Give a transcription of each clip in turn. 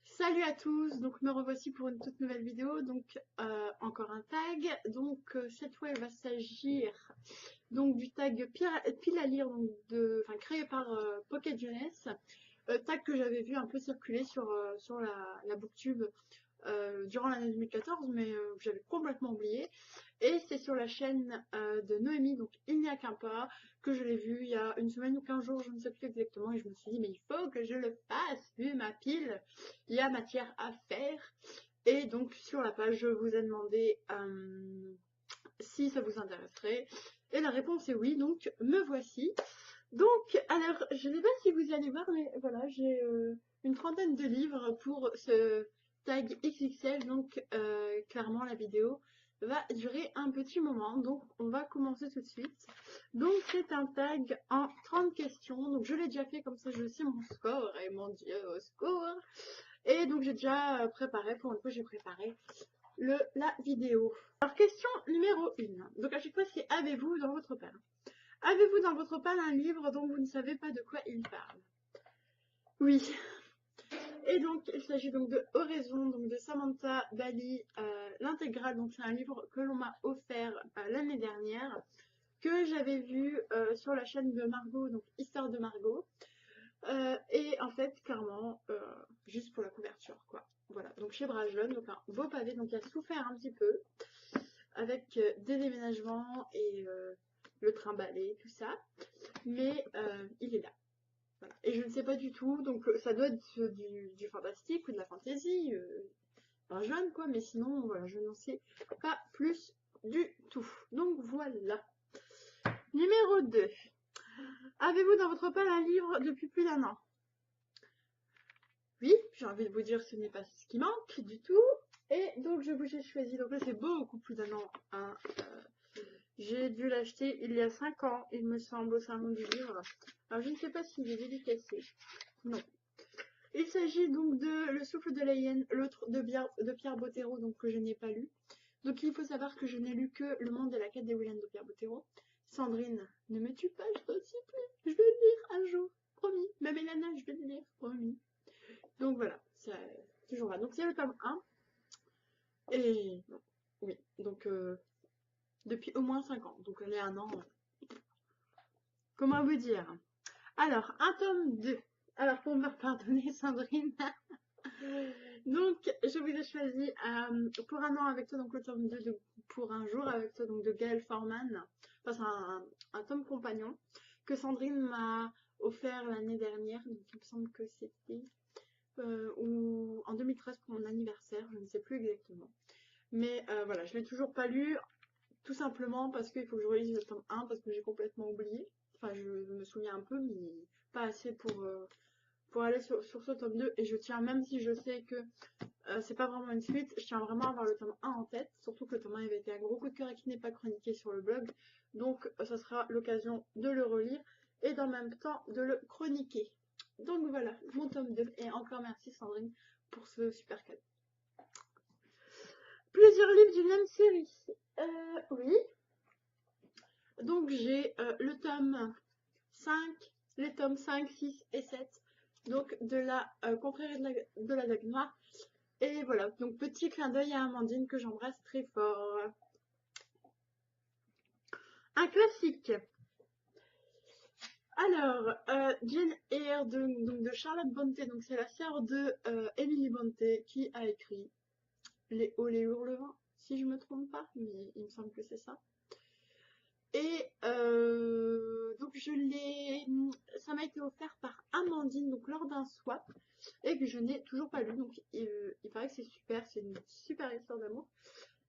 Salut à tous, donc me revoici pour une toute nouvelle vidéo, donc encore un tag, donc cette fois il va s'agir donc du tag pile à lire, donc créé par Pocket Jeunesse, tag que j'avais vu un peu circuler sur la booktube durant l'année 2014, mais j'avais complètement oublié. Et c'est sur la chaîne de Noémie, donc Il n'y a qu'un pas, que je l'ai vu il y a une semaine ou 15 jours, je ne sais plus exactement, et je me suis dit, mais il faut que je le fasse, vu ma pile, il y a matière à faire. Et donc sur la page, je vous ai demandé si ça vous intéresserait, et la réponse est oui, donc me voici. Donc, alors, je ne sais pas si vous allez voir, mais voilà, j'ai une trentaine de livres pour ce tag XXL, donc clairement la vidéo va durer un petit moment, donc on va commencer tout de suite. Donc c'est un tag en 30 questions, donc je l'ai déjà fait, comme ça je sais mon score, et mon dieu, au score. Et donc j'ai déjà préparé, pour une fois j'ai préparé la vidéo. Alors question numéro 1, donc à chaque fois c'est avez-vous dans votre pain. Avez-vous dans votre palle un livre dont vous ne savez pas de quoi il parle? Oui. Et donc, il s'agit donc de Oraison, donc de Samantha Bally, l'intégrale. Donc, c'est un livre que l'on m'a offert l'année dernière, que j'avais vu sur la chaîne de Margot, donc Histoire de Margot. Et en fait, clairement, juste pour la couverture, quoi. Voilà, donc chez Brajlon, donc un beau pavé, donc il a souffert un petit peu, avec des déménagements et le train-balai, tout ça. Mais il est là. Voilà. Et je ne sais pas du tout, donc ça doit être du fantastique ou de la fantasy, un jeune quoi, mais sinon voilà, je n'en sais pas plus du tout. Donc voilà. Numéro 2. Avez-vous dans votre palle un livre depuis plus d'1 an? Oui, j'ai envie de vous dire ce n'est pas ce qui manque du tout. Et donc je vous ai choisi, donc là c'est beaucoup plus d'1 an, hein. J'ai dû l'acheter il y a 5 ans, il me semble, au salon du livre. Alors je ne sais pas s'il est dédicacé. Non. Il s'agit donc de Le souffle de la hyène, l'autre de Pierre Bottero, donc que je n'ai pas lu. Donc il faut savoir que je n'ai lu que Le monde et la quête des Williams de Pierre Bottero. Sandrine, ne me tue pas, je t'en supplie, je vais le lire un jour, promis. Même Elana, je vais le lire, promis. Donc voilà, c'est toujours là. Donc c'est le tome 1. Et non, oui, donc depuis au moins 5 ans. Donc elle est 1 an. Comment vous dire? Alors, un tome 2. Alors pour me pardonner, Sandrine. Donc, je vous ai choisi Pour un an avec toi, donc le tome 2 de Pour un jour avec toi, donc de Gaël Forman. Enfin, c'est un tome compagnon que Sandrine m'a offert l'année dernière. Donc, il me semble que c'était ou en 2013 pour mon anniversaire, je ne sais plus exactement. Mais voilà, je ne l'ai toujours pas lu, tout simplement parce qu'il faut que je relise le tome 1 parce que j'ai complètement oublié. Enfin, je me souviens un peu, mais pas assez pour aller sur ce tome 2. Et je tiens, même si je sais que c'est pas vraiment une suite, je tiens vraiment à avoir le tome 1 en tête, surtout que le tome 1 avait été un gros coup de cœur et qui n'est pas chroniqué sur le blog, donc ça sera l'occasion de le relire et en même temps de le chroniquer. Donc voilà, mon tome 2, et encore merci Sandrine pour ce super cadeau. Plusieurs livres d'une même série, oui, donc j'ai le tome 5, les tomes 5, 6 et 7, donc de la confrérie de la Dague Noire. Et voilà, donc petit clin d'œil à Amandine que j'embrasse très fort. Un classique. Alors, Jane Eyre de Charlotte Brontë, donc c'est la sœur de Emily Brontë qui a écrit Les Hauts les Hurlevents, si je me trompe pas, mais il me semble que c'est ça. Et donc ça m'a été offert par Amandine, donc lors d'un swap, et que je n'ai toujours pas lu. Donc il paraît que c'est super, c'est une super histoire d'amour.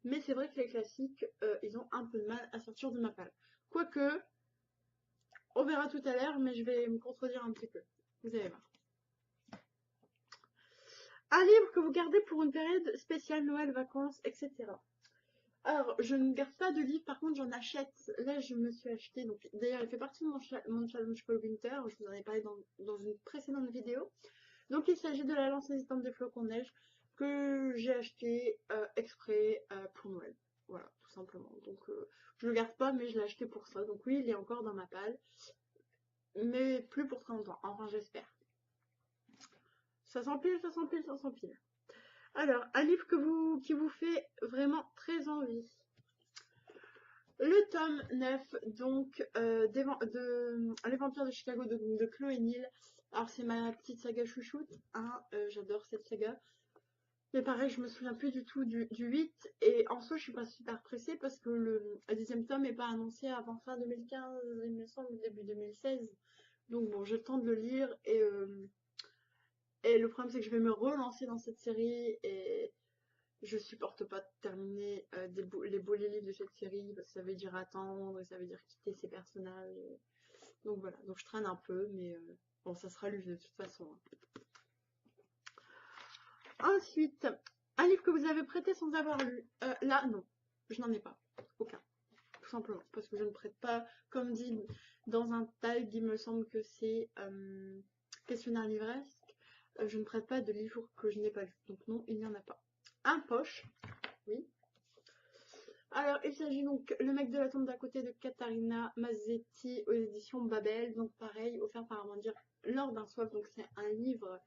Mais c'est vrai que les classiques, ils ont un peu de mal à sortir de ma palle. Quoique, on verra tout à l'heure, mais je vais me contredire un petit peu. Vous allez voir. Un livre que vous gardez pour une période spéciale, Noël, vacances, etc. Alors, je ne garde pas de livres, par contre j'en achète. Là, je me suis acheté, donc d'ailleurs, il fait partie de mon challenge Fall Winter. Je vous en ai parlé dans une précédente vidéo. Donc, il s'agit de La Lance hésitante des flocons de neige que j'ai acheté exprès pour Noël. Voilà, tout simplement. Donc, je le garde pas, mais je l'ai acheté pour ça. Donc, oui, il est encore dans ma palle. mais plus pour très longtemps, enfin j'espère. Ça s'empile, ça s'empile, ça s'empile. Alors, un livre qui vous fait vraiment très envie. Le tome 9, donc, Les Vampires de Chicago de Chloé Neal. Alors, c'est ma petite saga chouchoute, hein, j'adore cette saga. Mais pareil, je me souviens plus du tout du 8. Et en soi, je suis pas super pressée parce que le 10e tome n'est pas annoncé avant fin 2015, il me semble, début 2016. Donc bon, j'ai le temps de le lire. Et le problème, c'est que je vais me relancer dans cette série. Et je supporte pas de terminer les beaux livres de cette série parce que ça veut dire attendre, et ça veut dire quitter ses personnages. Donc voilà, donc je traîne un peu, mais bon, ça sera lu de toute façon, hein. Ensuite, un livre que vous avez prêté sans avoir lu. Là, non, je n'en ai pas. Aucun. Tout simplement. Parce que je ne prête pas, comme dit dans un tag, il me semble que c'est questionnaire livresque. Je ne prête pas de livres que je n'ai pas lu. Donc non, il n'y en a pas. Un poche, oui. Alors, il s'agit donc Le mec de la tombe d'à côté de Katharina Mazzetti aux éditions Babel. Donc pareil, offert par Amandir lors d'un swap. Donc c'est un livre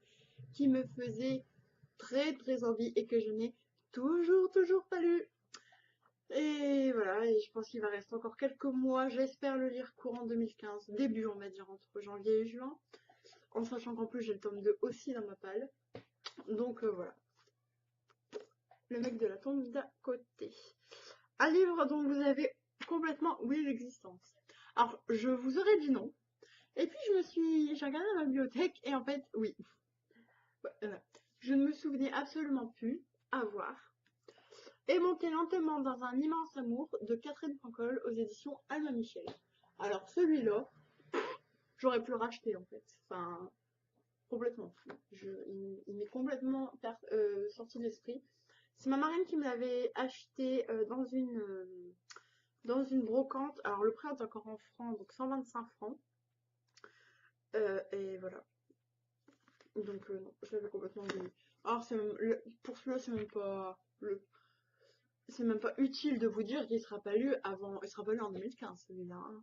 qui me faisait très très envie et que je n'ai toujours pas lu. Et voilà, et je pense qu'il va rester encore quelques mois. J'espère le lire courant 2015, début on va dire, entre janvier et juin. En sachant qu'en plus j'ai le tome 2 aussi dans ma palle. Donc voilà. Le mec de la tombe d'à côté. Un livre dont vous avez complètement oublié l'existence. Alors, je vous aurais dit non. Et puis j'ai regardé dans la bibliothèque et en fait, oui. Voilà. Je ne me souvenais absolument plus avoir. Et monté lentement dans un immense amour de Catherine Pancol aux éditions Alma Michel. Alors celui-là, j'aurais pu le racheter en fait. Enfin, complètement. Il m'est complètement sorti de l'esprit. C'est ma marraine qui me l'avait acheté dans une brocante. Alors le prix est encore en francs, donc 125 francs. Et voilà. Donc non, je l'avais complètement oublié. Alors pour celui-là, c'est même pas utile de vous dire qu'il sera pas lu il sera pas lu en 2015 celui-là, hein.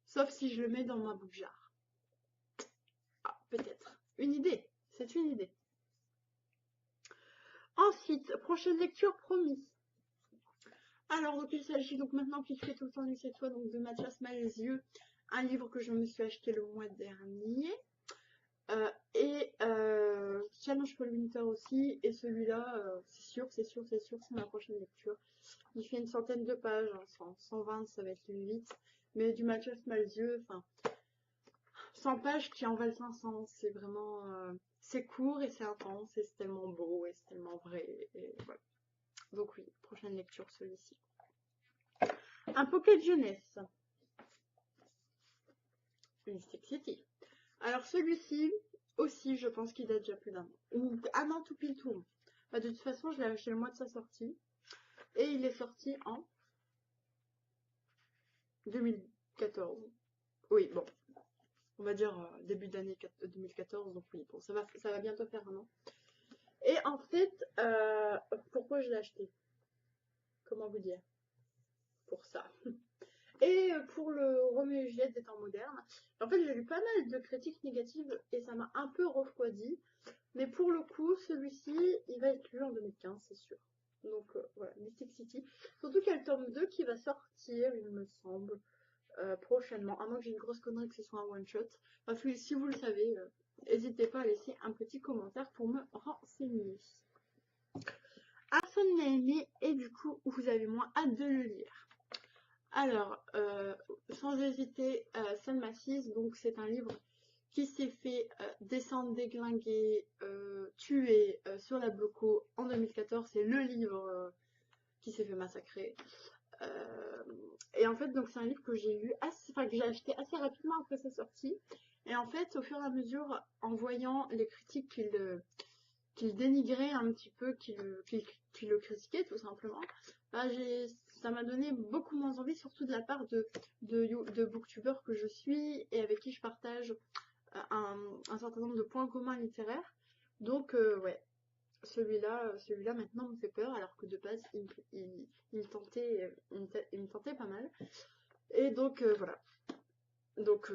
Sauf si je le mets dans ma bougeard. Ah, peut-être. Une idée. C'est une idée. Ensuite, prochaine lecture promis. Alors, donc il s'agit donc maintenant qu'il fait tout le temps du cette fois donc de Mathias Malzieu, un livre que je me suis acheté le mois dernier. Challenge for Winter aussi. Et celui-là, c'est ma prochaine lecture. Il fait une centaine de pages, hein, 120, ça va être le 8. Mais du Mathias Malzieu, enfin, 100 pages qui en valent 500. C'est vraiment. C'est court et c'est intense et c'est tellement beau et c'est tellement vrai. Et voilà. Donc, oui, prochaine lecture, celui-ci. Un pocket jeunesse. Mystic City. Alors, celui-ci aussi, je pense qu'il date déjà plus d'un an. Ou un an tout pile tout. Bah, de toute façon, je l'ai acheté le mois de sa sortie. Et il est sorti en 2014. Oui, bon. On va dire début d'année 2014. Donc, oui, bon, ça va bientôt faire un an. Et en fait, pourquoi je l'ai acheté? Comment vous dire? Pour ça. Et pour le Roméo et Juliette des temps modernes, en fait, j'ai lu pas mal de critiques négatives et ça m'a un peu refroidi. Mais pour le coup, celui-ci, il va être lu en 2015, c'est sûr. Donc voilà, Mystic City. Surtout qu'il y a le tome 2 qui va sortir, il me semble, prochainement. À moins que j'ai une grosse connerie que ce soit un one-shot. Parce que si vous le savez, n'hésitez pas à laisser un petit commentaire pour me renseigner. Arsène Lupin, et du coup, vous avez moins hâte de le lire. Alors, sans hésiter, Selma 6, donc c'est un livre qui s'est fait descendre, déglinguer, tuer sur la Bloco en 2014. C'est le livre qui s'est fait massacrer. Et en fait, donc c'est un livre que j'ai lu que j'ai acheté assez rapidement après sa sortie. Et en fait, au fur et à mesure, en voyant les critiques qu'il dénigrait un petit peu, qu'il le critiquait tout simplement, bah, ça m'a donné beaucoup moins envie, surtout de la part de booktubeurs que je suis et avec qui je partage un certain nombre de points communs littéraires. Donc ouais, celui-là maintenant me fait peur, alors que de base il me tentait pas mal. Et donc voilà. Donc,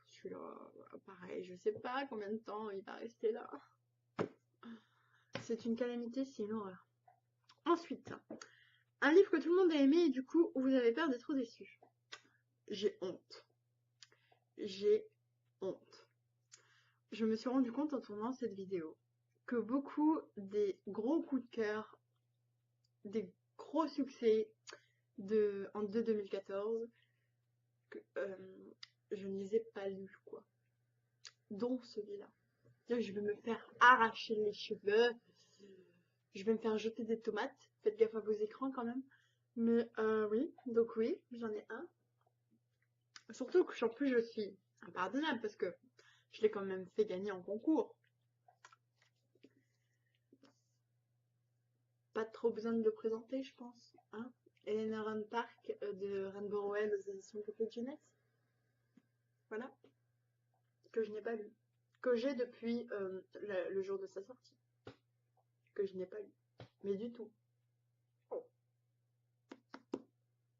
celui-là, pareil, je sais pas combien de temps il va rester là. C'est une calamité, c'est une horreur. Ensuite, un livre que tout le monde a aimé et du coup, vous avez peur d'être trop déçu. J'ai honte. J'ai honte. Je me suis rendu compte en tournant cette vidéo que beaucoup des gros coups de cœur, des gros succès de 2014, que, je ne les ai pas lus, quoi. Dont celui-là. Je vais me faire arracher les cheveux. Je vais me faire jeter des tomates. Faites gaffe à vos écrans quand même. Mais oui, donc oui, j'en ai un. Surtout que en plus je suis impardonnable parce que je l'ai quand même fait gagner en concours. Pas trop besoin de le présenter, je pense. Hein, Helena Run Park de Rainbow Rowell aux éditions Pocket Jeunesse. Voilà. Que je n'ai pas lu. Que j'ai depuis le jour de sa sortie. Que je n'ai pas lu. Mais du tout. Oh.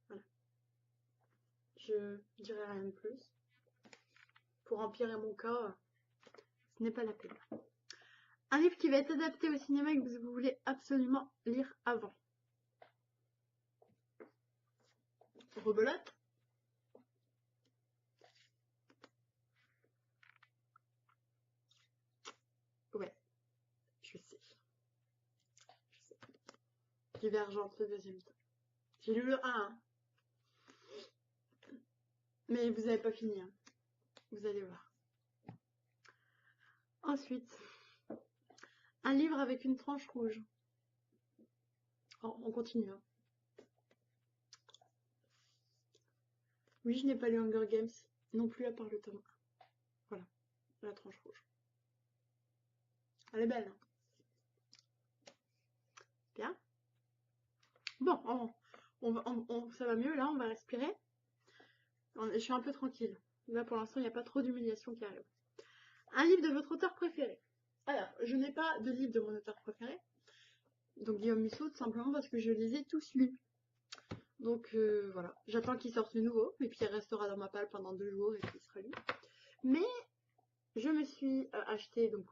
Voilà. Je dirai rien de plus. Pour empirer mon cas, ce n'est pas la peine. Un livre qui va être adapté au cinéma et que vous voulez absolument lire avant. Rebelote. Ouais, je sais. Divergente, le deuxième tome. J'ai lu le 1, hein. Mais vous n'avez pas fini, hein. Vous allez voir. Ensuite, un livre avec une tranche rouge. Oh, on continue, hein. Oui, je n'ai pas lu Hunger Games, non plus à part le tome 1. Voilà, la tranche rouge. Elle est belle, hein. Bien. Bon, ça va mieux là, on va respirer. Je suis un peu tranquille. Là, pour l'instant, il n'y a pas trop d'humiliation qui arrive. Un livre de votre auteur préféré. Alors, je n'ai pas de livre de mon auteur préféré. Donc Guillaume Musso, tout simplement parce que je les ai tous lus. Donc voilà, j'attends qu'il sorte le nouveau, et puis il restera dans ma palle pendant 2 jours et puis il sera lu. Mais je me suis acheté, donc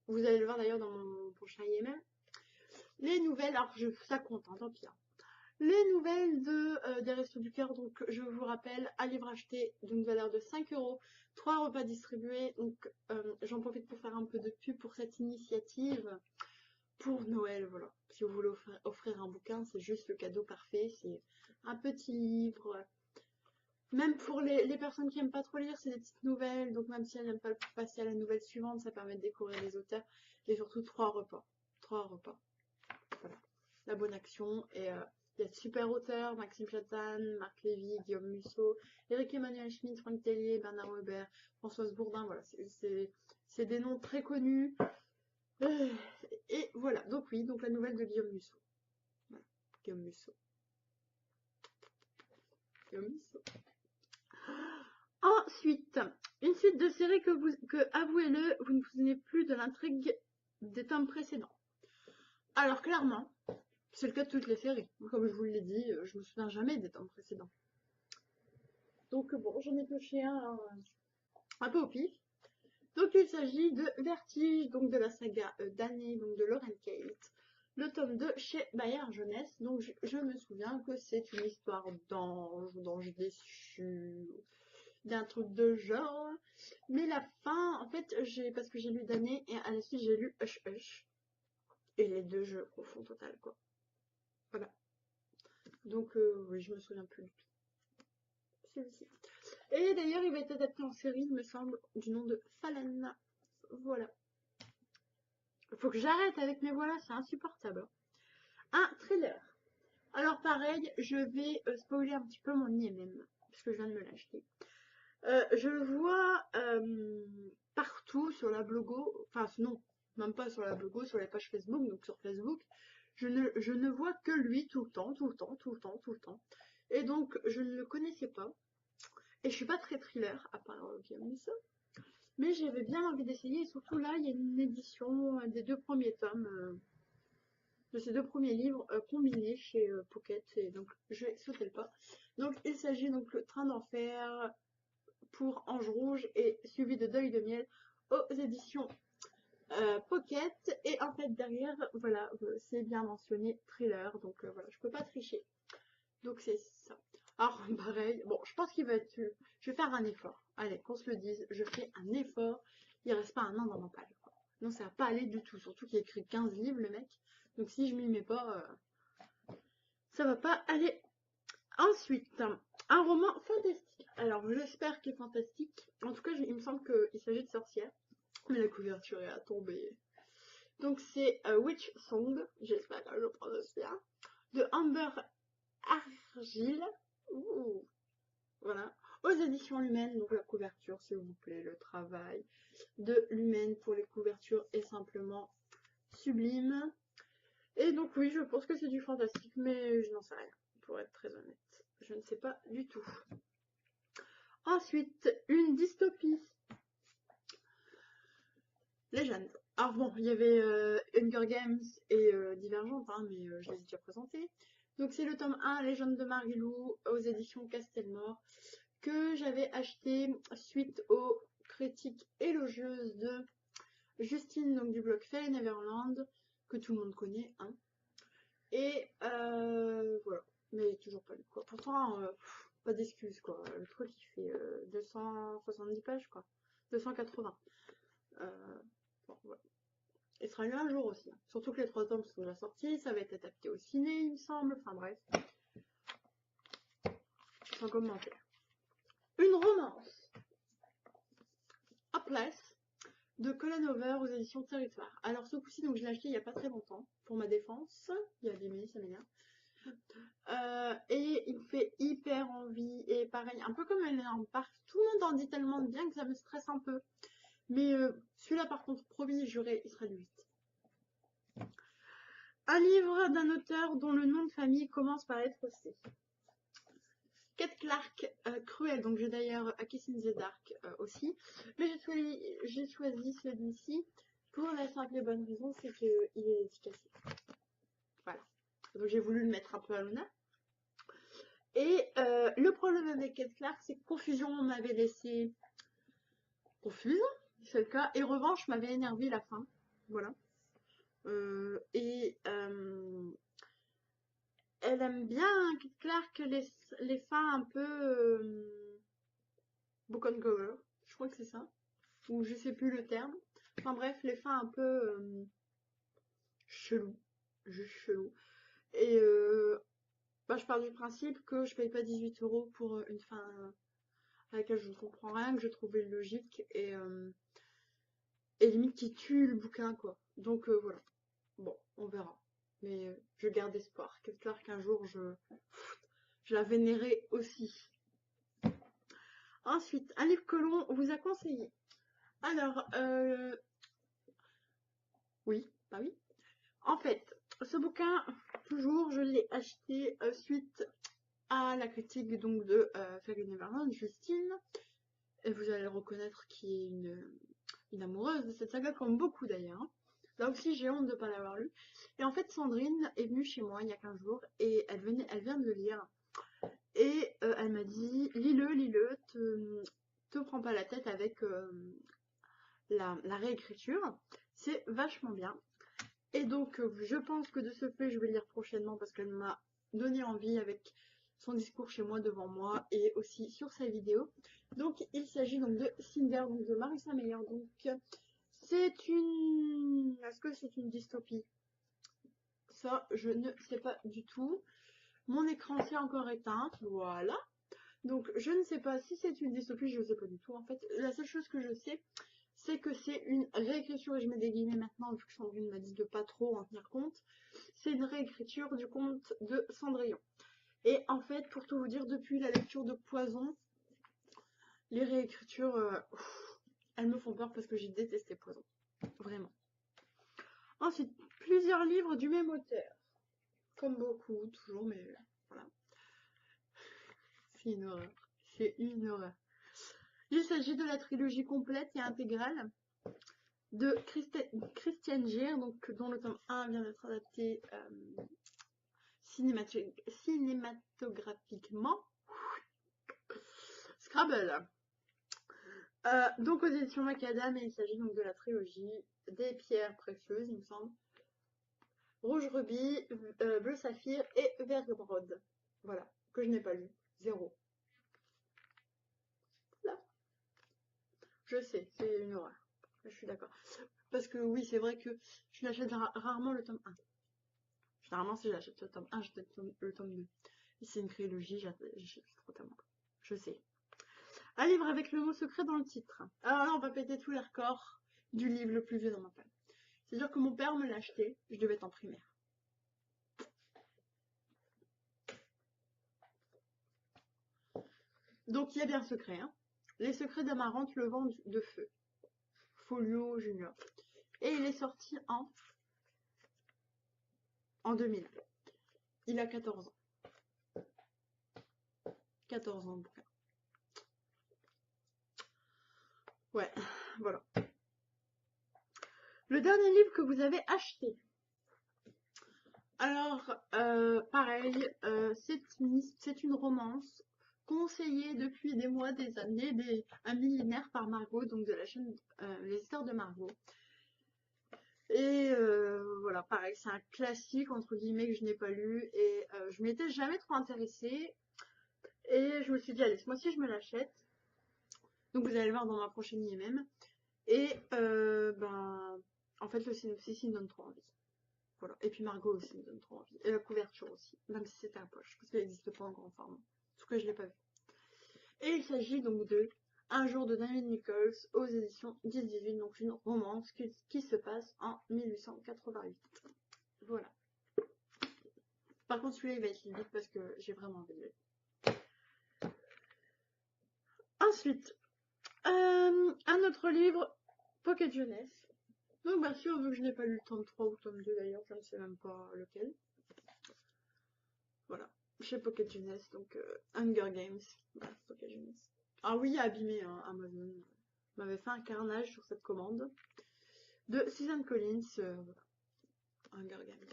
vous allez le voir d'ailleurs dans mon prochain IMM, les nouvelles, alors ça compte, hein, tant pis. Hein. Les nouvelles des Restos du Cœur, donc je vous rappelle, un livre acheté d'une valeur de 5 €, 3 repas distribués, donc j'en profite pour faire un peu de pub pour cette initiative. Pour Noël, voilà. Si vous voulez offrir un bouquin, c'est juste le cadeau parfait. C'est un petit livre. Même pour les personnes qui n'aiment pas trop lire, c'est des petites nouvelles. Donc même si elles n'aiment pas passer à la nouvelle suivante, ça permet de découvrir les auteurs. Et surtout 3 repas. 3 repas. Voilà. La bonne action. Et il y a de super auteurs. Maxime Platane, Marc Lévy, Guillaume Musso, Éric Emmanuel Schmitt, Franck Tellier, Bernard Weber, Françoise Bourdin. Voilà. C'est des noms très connus. Et voilà, donc oui, donc la nouvelle de Guillaume Musso. Voilà, Guillaume Musso. Guillaume Musso. Ensuite, une suite de séries que avouez-le, vous ne vous souvenez plus de l'intrigue des tomes précédents. Alors clairement, c'est le cas de toutes les séries. Comme je vous l'ai dit, je me souviens jamais des tomes précédents. Donc bon, j'en ai pioché un peu au pif. Donc il s'agit de Vertige, donc de la saga d'année, donc de Lauren Kate. Le tome 2 chez Bayard Jeunesse. Donc je me souviens que c'est une histoire d'ange déçu, d'un truc de genre. Mais la fin, en fait, parce que j'ai lu d'année et à la suite j'ai lu Hush Hush. Et les deux je confonds total, quoi. Voilà. Donc oui, je me souviens plus du tout. Celui-ci. Et d'ailleurs, il va être adapté en série, il me semble, du nom de Fallen. Voilà. Faut que j'arrête avec mes voilà, c'est insupportable. Un thriller. Alors pareil, je vais spoiler un petit peu mon IMM, parce que je viens de me l'acheter. Je le vois partout sur la blogo, enfin non, même pas sur la blogo, sur les pages Facebook, donc sur Facebook. Je ne vois que lui tout le temps, tout le temps, tout le temps, tout le temps. Et donc, je ne le connaissais pas. Et je suis pas très thriller, à part Guillaume Musso. Mais j'avais bien envie d'essayer, et surtout là, il y a une édition des 2 premiers tomes de ces 2 premiers livres combinés chez Pocket, et donc je vais sauter le pas. Donc il s'agit donc le Train d'enfer, pour Ange Rouge et suivi de Deuil de Miel aux éditions Pocket. Et en fait derrière, voilà, c'est bien mentionné thriller, donc voilà, je peux pas tricher. Donc c'est ça. Alors pareil, bon, je pense qu'il va être... Je vais faire un effort. Allez, qu'on se le dise, je fais un effort. Il reste pas un an dans ma page. Non, ça va pas aller du tout. Surtout qu'il a écrit 15 livres, le mec. Donc si je m'y mets pas, ça va pas aller. Ensuite, un roman fantastique. Alors j'espère qu'il est fantastique. En tout cas, il me semble qu'il s'agit de sorcières. Mais la couverture est à tomber. Donc c'est Witch Song. J'espère que je le prononce bien. De Amber Argyle. Ouh. Voilà. Aux éditions Lumen. Donc la couverture, s'il vous plaît. Le travail de Lumen pour les couvertures est simplement sublime. Et donc oui, je pense que c'est du fantastique, mais je n'en sais rien, pour être très honnête. Je ne sais pas du tout. Ensuite, une dystopie. Légende. Alors bon, il y avait Hunger Games et Divergente, hein, mais je les ai déjà présentés. Donc c'est le tome 1, Légende de Marilou, aux éditions Castelmore, que j'avais acheté suite aux critiques élogieuses de Justine, donc du blog Fairy Neverland, que tout le monde connaît, hein. Et voilà, mais toujours pas lu quoi. Pourtant, pas d'excuses quoi. Le truc il fait 270 pages quoi. 280. Bon, voilà. Il sera lu un jour aussi. Surtout que les 3 tomes sont déjà sortis, ça va être adapté au ciné, il me semble. Enfin bref. Sans commentaire. Une romance. Place de Colin Over aux éditions Territoire. Alors ce coup-ci, donc je l'ai acheté il n'y a pas très longtemps, pour ma défense. Il y a des minutes, ça m'énerve. Et il me fait hyper envie. Et pareil, un peu comme elle est en parc, tout le monde en dit tellement de bien que ça me stresse un peu. Mais celui-là, par contre, promis, juré, il sera du 8. Un livre d'un auteur dont le nom de famille commence par être C. Kate Clark, Cruel. Donc j'ai d'ailleurs A Kiss in the Dark aussi. Mais j'ai choisi celui-ci pour la simple et bonne raison, c'est qu'il est efficace. Voilà. Donc j'ai voulu le mettre un peu à l'honneur. Et le problème avec Kate Clark, c'est que Confusion m'avait laissé confuse, c'est le cas, et Revanche m'avait énervé la fin. Voilà. Elle aime bien, Kate Clark, les fins un peu book on cover, je crois que c'est ça, ou je sais plus le terme. Enfin bref, les fins un peu chelou, juste chelou. Et bah, je pars du principe que je paye pas 18 € pour une fin à laquelle je ne comprends rien, que je trouvais logique et limite qui tue le bouquin quoi. Donc voilà. Bon, on verra. Mais je garde espoir. Quelque part qu'un jour je la vénérais aussi. Ensuite, un livre que l'on vous a conseillé. Alors, oui, bah oui. En fait, ce bouquin, toujours, je l'ai acheté suite à la critique donc de Fairy Neverland, Justine. Et vous allez le reconnaître qui est une amoureuse de cette saga, comme beaucoup d'ailleurs. Là aussi, j'ai honte de ne pas l'avoir lu. Et en fait, Sandrine est venue chez moi il y a 15 jours et elle vient de le lire. Et elle m'a dit, lis-le, te prends pas la tête avec la réécriture. C'est vachement bien. Et donc, je pense que de ce fait, je vais le lire prochainement parce qu'elle m'a donné envie avec son discours chez moi, devant moi, et aussi sur sa vidéo. Donc, il s'agit donc de Cinder, donc de Marissa Meyer. Donc, c'est une... Est-ce que c'est une dystopie? Ça, je ne sais pas du tout. Mon écran s'est encore éteint, voilà. Donc, je ne sais pas si c'est une dystopie, je ne sais pas du tout. En fait, la seule chose que je sais, c'est que c'est une réécriture, et je mets des guillemets maintenant, vu que Sandrine m'a dit de pas trop en tenir compte. C'est une réécriture du conte de Cendrillon. Et en fait, pour tout vous dire, depuis la lecture de Poison, les réécritures, elles me font peur parce que j'ai détesté Poison. Vraiment. Ensuite, plusieurs livres du même auteur. Comme beaucoup, toujours, mais voilà. C'est une horreur. C'est une horreur. Il s'agit de la trilogie complète et intégrale de Christiane Gere, donc, dont le tome 1 vient d'être adapté cinématographiquement. Scrabble. Donc aux éditions Macadam, et il s'agit donc de la trilogie des pierres précieuses, il me semble. Rouge rubis, bleu saphir et vert émeraude. Voilà, que je n'ai pas lu. 0. Là, je sais, c'est une horreur. Je suis d'accord. Parce que oui, c'est vrai que je n'achète rarement le tome 1. Généralement, si j'achète le tome 1, j'achète le tome 2. Et c'est une trilogie, j'ai trop tellement. Je sais. Un livre avec le mot secret dans le titre. Alors là, on va péter tous les records du livre le plus vieux dans ma palle. C'est-à-dire que mon père me l'a acheté, je devais être en primaire. Donc il y a bien un secret, hein. Les secrets d'Amarante, le vent de feu. Folio Junior. Et il est sorti en 2000. Il a 14 ans. 14 ans, bouquin. Ouais, voilà. Le dernier livre que vous avez acheté. Alors, pareil, c'est une romance conseillée depuis des mois, des années, un millénaire par Margot, donc de la chaîne Les Histoires de Margot. Et voilà, pareil, c'est un classique, entre guillemets, que je n'ai pas lu, et je m'étais jamais trop intéressée, et je me suis dit, allez, ce mois-ci, je me l'achète. Donc vous allez le voir dans ma prochaine IMM. Et ben, en fait, le synopsis, il me donne trop envie. Voilà. Et puis Margot aussi me donne trop envie. Et la couverture aussi, même si c'était un poche, parce qu'elle n'existe pas en grand format. En tout cas, je ne l'ai pas vu. Et il s'agit donc de Un jour de David Nichols aux éditions 10-18, donc une romance qui se passe en 1888. Voilà. Par contre, celui-là, il va être limite parce que j'ai vraiment envie de le lire. Ensuite, un autre livre, Pocket Jeunesse. Donc, bien sûr, vu que je n'ai pas lu le tome 3 ou le tome 2 d'ailleurs, je ne sais même pas lequel. Voilà, chez Pocket Jeunesse, donc Hunger Games. Voilà, Pocket Jeunesse. Ah oui, abîmé, hein, Amazon m'avait fait un carnage sur cette commande de Susan Collins. Voilà. Hunger Games.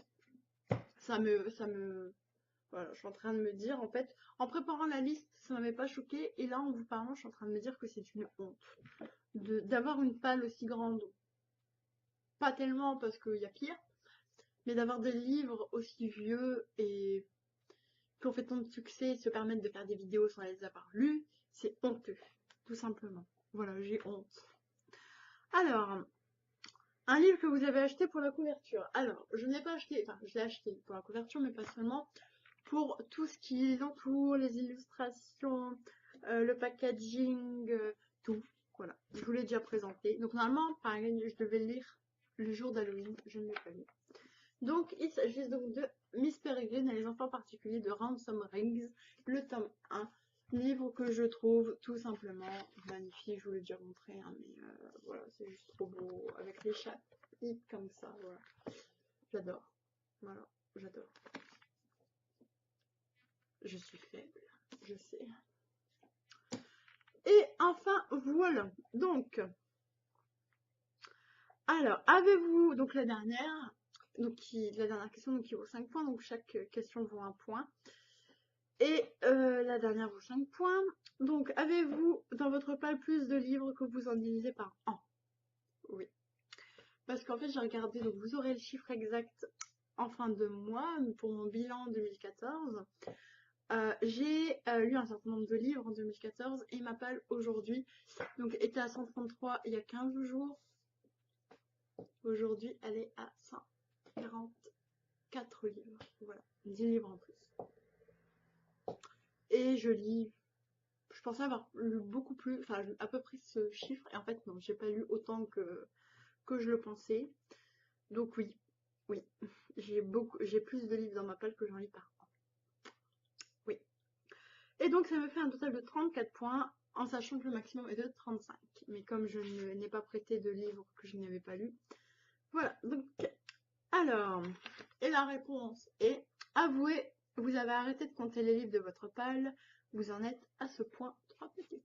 Voilà, je suis en train de me dire, en fait, en préparant la liste, ça m'avait pas choqué, et là, en vous parlant, je suis en train de me dire que c'est une honte d'avoir une palle aussi grande. Pas tellement parce qu'il y a pire, mais d'avoir des livres aussi vieux et qui ont fait tant de succès et se permettre de faire des vidéos sans les avoir lus, c'est honteux, tout simplement. Voilà, j'ai honte. Alors, un livre que vous avez acheté pour la couverture. Alors, je n'ai pas acheté, enfin, je l'ai acheté pour la couverture, mais pas seulement, pour tout ce qui l'entoure, les illustrations, le packaging, tout. Voilà, je vous l'ai déjà présenté. Donc, normalement, pareil, je devais le lire le jour d'Halloween, je ne l'ai pas lu. Donc, il s'agit donc de Miss Peregrine et les enfants particuliers de Ransom Rings, le tome 1. Livre que je trouve tout simplement magnifique, je vous l'ai déjà montré, hein, mais voilà, c'est juste trop beau, avec les chapitres comme ça, voilà. J'adore, voilà, j'adore. Je suis faible, je sais. Et enfin, voilà, donc, alors, avez-vous, donc la dernière question donc, qui vaut 5 points, donc chaque question vaut 1 point. Et la dernière vaut 5 points. Donc, avez-vous dans votre palle plus de livres que vous en lisez par an? Oui. Parce qu'en fait, j'ai regardé, donc vous aurez le chiffre exact en fin de mois pour mon bilan 2014. J'ai lu un certain nombre de livres en 2014 et ma palle aujourd'hui donc était à 133 il y a 15 jours. Aujourd'hui, elle est à 144 livres. Voilà, 10 livres en plus. Et je lis, je pensais avoir lu beaucoup plus, enfin à peu près ce chiffre, et en fait non, j'ai pas lu autant que je le pensais. Donc oui, j'ai plus de livres dans ma palle que j'en lis par an. Oui. Et donc ça me fait un total de 34 points, en sachant que le maximum est de 35. Mais comme je n'ai pas prêté de livres que je n'avais pas lus, voilà. Donc, alors, et la réponse est, avouez, vous avez arrêté de compter les livres de votre palle, vous en êtes à ce point 3 petits.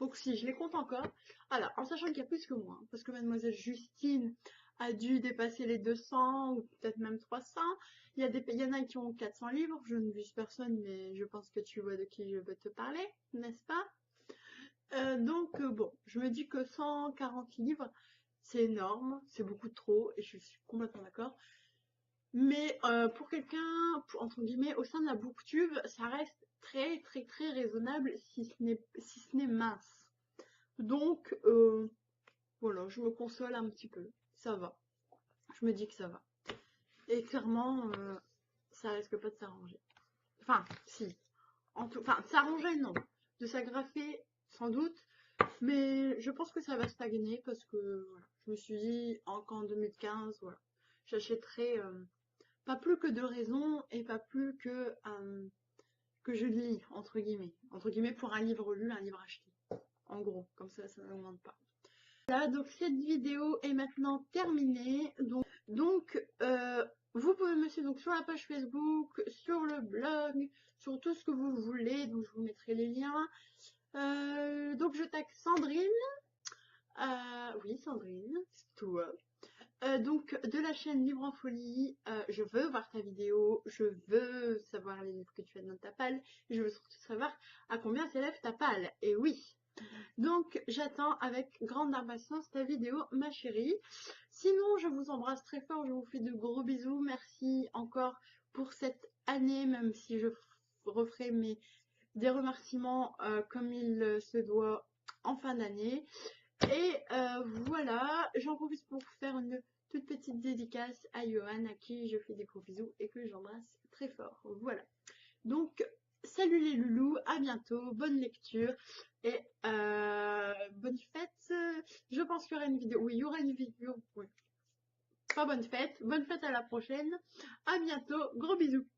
Donc si je les compte encore, alors en sachant qu'il y a plus que moi, parce que mademoiselle Justine a dû dépasser les 200 ou peut-être même 300, il y en a qui ont 400 livres, je ne vise personne mais je pense que tu vois de qui je veux te parler, n'est-ce pas? Bon, je me dis que 140 livres, c'est énorme, c'est beaucoup trop, et je suis complètement d'accord. Mais pour quelqu'un, entre guillemets, au sein de la booktube, ça reste très très très raisonnable si ce n'est mince. Donc voilà, je me console un petit peu, ça va. Je me dis que ça va. Et clairement, ça risque pas de s'arranger. Enfin, si. Enfin, s'arranger, non. De s'agrafer, sans doute. Mais je pense que ça va stagner parce que voilà, je me suis dit qu'en 2015, voilà, j'achèterai pas plus que de raisons et pas plus que je lis, entre guillemets. Entre guillemets, pour un livre lu, un livre acheté. En gros, comme ça n'augmente pas. Voilà, donc cette vidéo est maintenant terminée. Donc vous pouvez me suivre donc, sur la page Facebook, sur le blog, sur tout ce que vous voulez. Donc je vous mettrai les liens. Donc je tag Sandrine. Oui, Sandrine, c'est tout. Donc de la chaîne Livre en Folie, je veux voir ta vidéo, je veux savoir les livres que tu as dans ta palle, et je veux surtout savoir à combien s'élève ta palle. Et oui, donc j'attends avec grande impatience ta vidéo, ma chérie. Sinon, je vous embrasse très fort, je vous fais de gros bisous. Merci encore pour cette année, même si je referai des remerciements comme il se doit en fin d'année. Et voilà, j'en profite pour faire une toute petite dédicace à Johan, à qui je fais des gros bisous et que j'embrasse très fort. Voilà. Donc, salut les loulous, à bientôt, bonne lecture et bonne fête. Je pense qu'il y aura une vidéo. Oui, il y aura une vidéo. Oui. Pas bonne fête à la prochaine. À bientôt, gros bisous.